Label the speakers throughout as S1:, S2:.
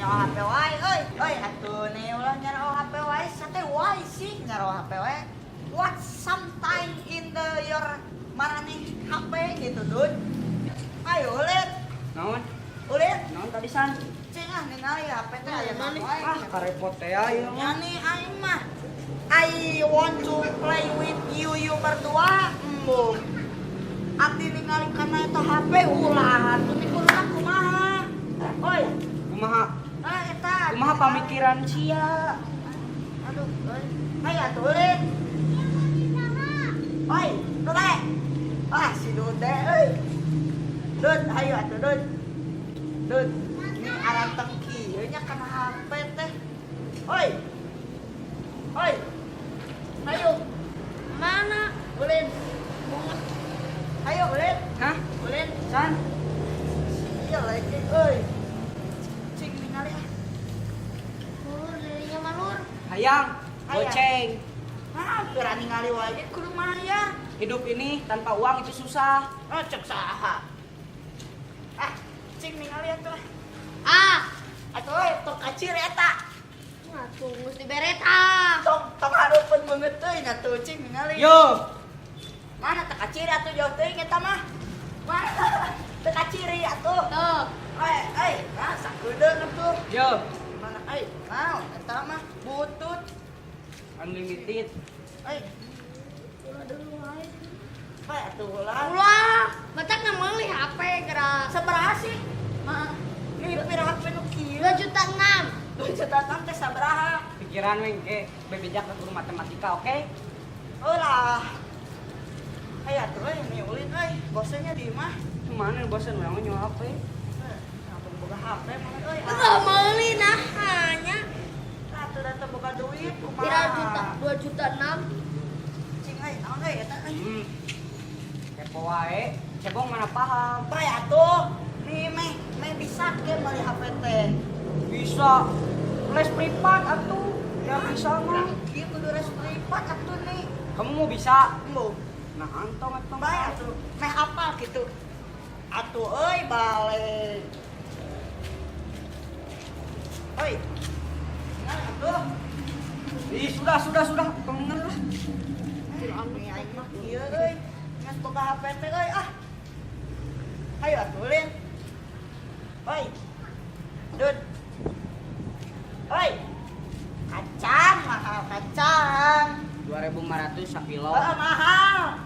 S1: nyaro HP wae euy atuh nih ulah nyaro HP wae sate wae sih nyaro HP wae what sometime in the your marane HP gitu dud ayo ulit
S2: Naon?
S1: ulit
S2: Naon tadi san?
S1: cing ah ningali HP teh aya mana wae
S2: Ah, karepot teh ayo.
S1: nyani aing mah I want to play with you berdua abdi ningali kana eta HP ulah atuh mikurna kumaha oi
S2: Kumaha?
S1: eta
S2: Kumaha pamikiran sia?
S1: aduh oi atuh ulit oi dude ah si dude euy dud ayo atuh dud dud ini aranteng kieu nya kana HP teh oi oi ayo mana ulin ayo ulin
S2: Hah?
S1: ulin
S2: San?
S1: iya lagi euy cing ningali ah
S3: Lur, dirinya mah lur.
S2: Hayang,
S1: Hayang.
S2: goceng.
S1: ah kira ningali wae kudu maya
S2: Hidup ini tanpa uang itu susah.
S1: oh cek saha ah cing ningali atuh lah
S3: Ah,
S1: atuh euy tong kacir eta
S3: ngatuh mesti bereta.
S1: tong hareupeun beungeut teuing atuh cing ningali
S2: Yo,
S1: mana teu kaciri atuh jauh teuing eta mah mana teu kaciri atuh
S3: Tuh,
S1: nah sakedeung atuh
S2: yo,
S1: mana naon eta mah butut
S2: unlimited.
S3: ulah dulu wae.
S1: atuh ulah
S3: Ulah, batak na meuli HP gerak.
S1: sabaraha sih mah ini pira HP nu kieu
S3: 2,6 juta.
S1: 2 juta teh sabaraha
S2: Pikiran weng ke bebejak ke guru matematika, oke?
S1: ulah atuh ini ulin bosennya di mah
S2: Mana bosan orang nyawa apa?
S1: ngapun boga HP mah
S3: Ulah meuli nah hanya
S1: atuh da teu boga duit kumaha
S3: pira juta, 2,6 juta.
S1: cing naon eta
S2: Kepo wae, cebong mana paham?
S1: bae atuh nih meh bisa ke meuli HP teh
S2: Bisa les privat atuh. Ya bisa mah.
S1: ieu kudu res privat atuh nih
S2: Kamu mau bisa?
S1: mau
S2: Nah, antong
S1: bae atuh meh hafal gitu atuh euy balik euy ngan atuh
S2: Ih, sudah. Pengen lah.
S1: ini aing mah kieu euy ngan boga HP teh euy ah ayo atuh lin euy dud euy kacang mahal kacang
S2: 2.500 sakilo.
S1: mahal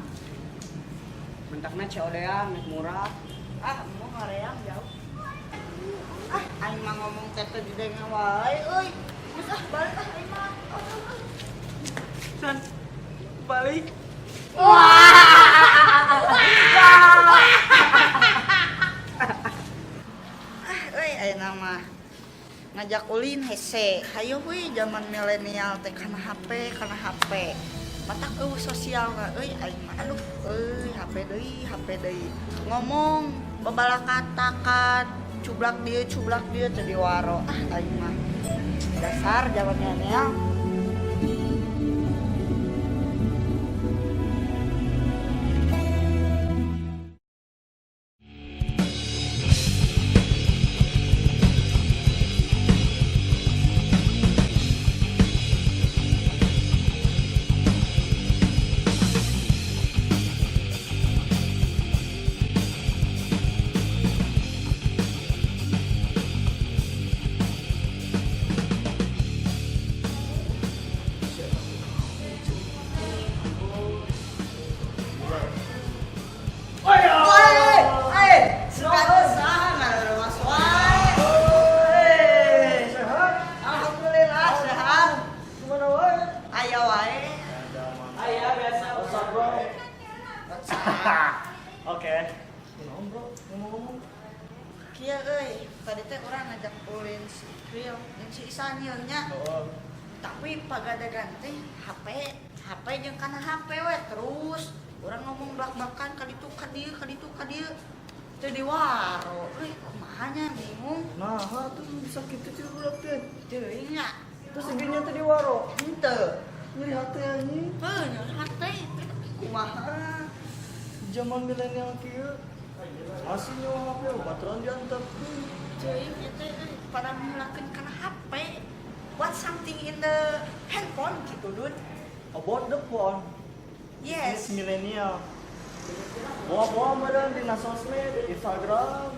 S2: Mentakna COD-an naik murah.
S1: ah mau ngareang jauh ah aing mah ngomong teh teh di dengan wae euy geus ah balik ah aing mah
S2: San, balik.
S1: euy ayeuna mah ngajak ulin hese hayu we zaman milenial teh kana HP matak sosial euy aing mah aduh euy HP deui ngomong babala katakan cublak dieu teh di waro ah aing mah dasar zaman milenial
S4: Oke.
S1: Kieu euy, tadi teh urang ngajak ulin si Kriel jeung si Isan ieu nya. Tapi pagadagan teh HP jeung kana HP we terus urang ngomong blak-blakan ka ditu ka dieu. Teu di waro. Euy, kumaha nya bingung.
S4: Nah, tuh bisa gitu sih budak teh.
S1: Teuing nya.
S4: Terus seginya teh di waro.
S1: Henteu.
S4: Nyeri hati anjing.
S1: Heuh, hate. Kumaha?
S4: Zaman milenial kieu. Asli nyawa HP baturan diantep.
S1: Ceuing nya teh euy. pada ngelakuin karena HP. What something in the handphone gitu, dude.
S4: About the phone.
S1: Yes.
S4: This millennial. Bawa-bawa meren di sosmed, Instagram.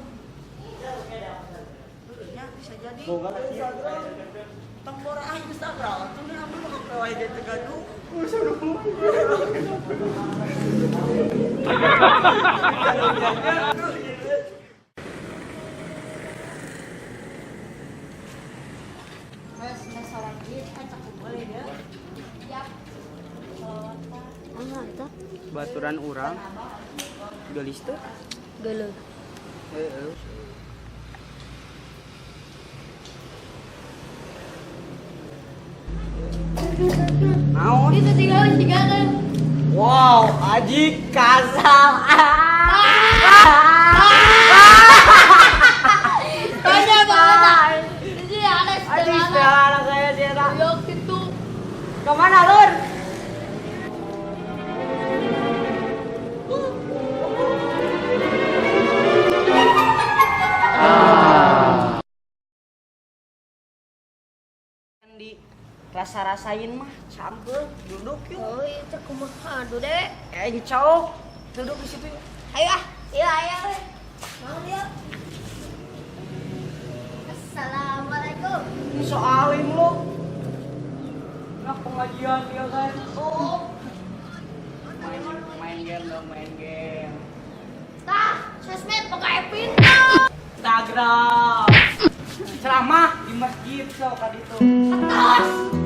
S1: Ya bisa jadi.
S4: Boga Instagram.
S1: Tombol Instagram tuh nih ambil HP wae dia tegaduh. Mas salah gitu, ajak boleh ya.
S3: Yap. Mana itu?
S2: Baturan urang. Gelis teh.
S3: Geuleuh.
S2: Heeh. Naon?
S3: Itu tinggalin.
S2: Wow, Aji kasar.
S3: Ada banget. Jadi ada
S2: Aji
S3: setengah.
S2: sekarang saya Dera.
S3: Yok itu.
S2: Kemana Lur? Di rasa-rasain mah campur duduk yuk.
S3: Oh itu kumaha aduh deh.
S2: Cok duduk di situ.
S3: Ayo ah. Iya ayo. Mau dia. Assalamualaikum.
S2: Ini soalin lu. Nah pengajian dia kan.
S3: Oh.
S2: Main game dong, main game.
S3: Tah, sosmed pakai pintar.
S2: Instagram. Ceramah di masjid so kali itu.
S3: Atas.